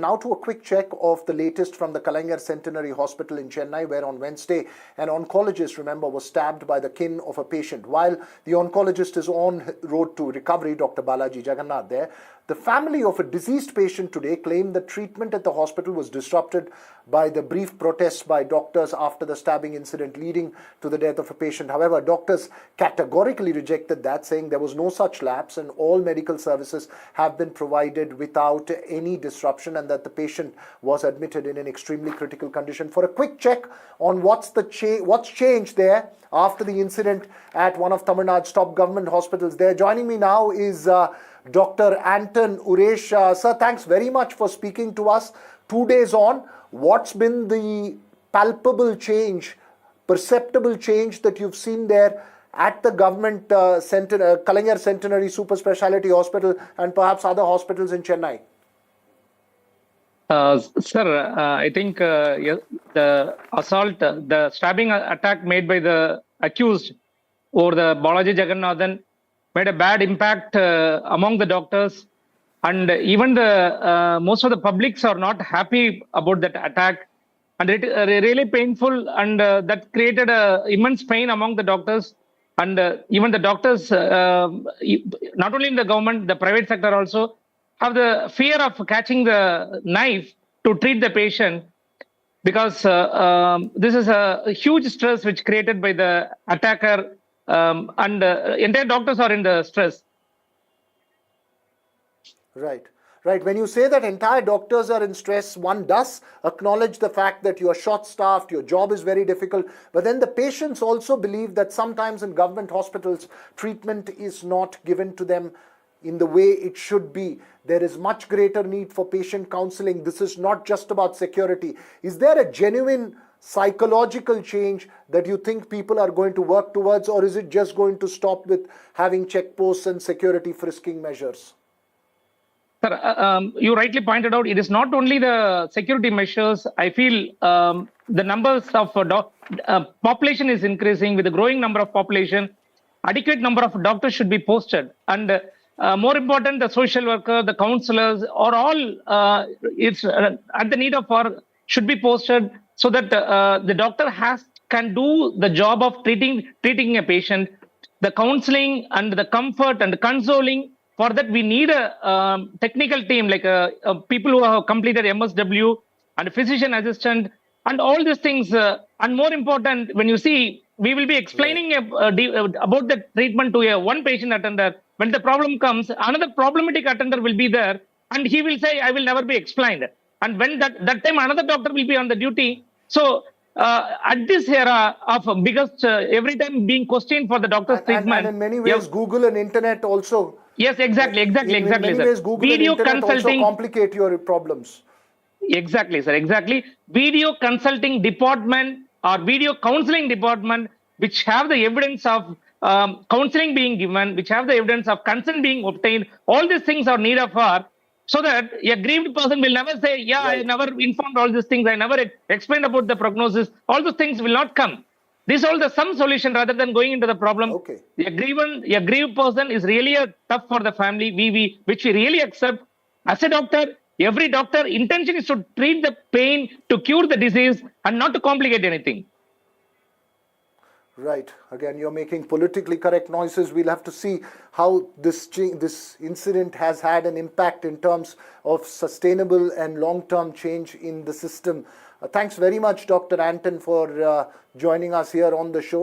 Now to a quick check of the latest from the Kalaignar Centenary Hospital in Chennai, where on Wednesday an oncologist, remember, was stabbed by the kin of a patient. While the oncologist is on road to recovery, Dr. Balaji, Jagannathan there, the family of a deceased patient today claimed that treatment at the hospital was disrupted by the brief protests by doctors after the stabbing incident leading to the death of a patient. However, doctors categorically rejected that, saying there was no such lapse and all medical services have been provided without any disruption, and that the patient was admitted in an extremely critical condition. For a quick check on what's changed there after the incident at one of Tamil Nadu's top government hospitals there, joining me now is Dr. Anton Uresh. Sir, thanks very much for speaking to us 2 days on. What's been the palpable change, perceptible change that you've seen there at the government Kalaignar Centenary Super Speciality Hospital and perhaps other hospitals in Chennai? Sir, I think the assault, the stabbing attack made by the accused over the Balaji Jagannathan made a bad impact among the doctors, and even the most of the publics are not happy about that attack, and it really painful, and that created immense pain among the doctors, and even the doctors, not only in the government, the private sector also have the fear of catching the knife to treat the patient, because this is a huge stress which created by the attacker, and entire doctors are in the stress. Right. When you say that entire doctors are in stress, one does acknowledge the fact that you are short-staffed, your job is very difficult, but then the patients also believe that sometimes in government hospitals, treatment is not given to them in the way it should be. There is much greater need for patient counseling. This is not just about security. Is there a genuine psychological change that you think people are going to work towards, or is it just going to stop with having checkposts and security frisking measures? Sir, you rightly pointed out, it is not only the security measures. I feel the numbers of population is increasing. With the growing number of population, adequate number of doctors should be posted, and more important, the social worker, the counselors, or all it's at the need of or should be posted, so that the doctor can do the job of treating a patient, the counseling and the comfort and the consoling. For that, we need a technical team, like people who have completed MSW and a physician assistant and all these things. And more important, when you see, we will be explaining about the treatment to one patient attender. When the problem comes, another problematic attender will be there, and he will say, I will never be explained. And when that time, another doctor will be on the duty. So at this era of, because every time being questioned for the doctor's treatment. And in many ways, Google and internet also. Yes, exactly. In many ways, Google video and internet consulting also complicate your problems. Exactly, sir. Exactly. Video consulting department or video counseling department, which have the evidence of counseling being given, which have the evidence of consent being obtained. All these things are needed for, so that a grieved person will never say, yeah, right, I never informed all these things, I never explained about the prognosis. All those things will not come. This is all some solution rather than going into the problem. Okay. A grieved person is really tough for the family, which we really accept. As a doctor, every doctor intention is to treat the pain, to cure the disease, and not to complicate anything. Right. Again, you're making politically correct noises. We'll have to see how this incident has had an impact in terms of sustainable and long-term change in the system. Thanks very much, Dr. Anton, for joining us here on the show.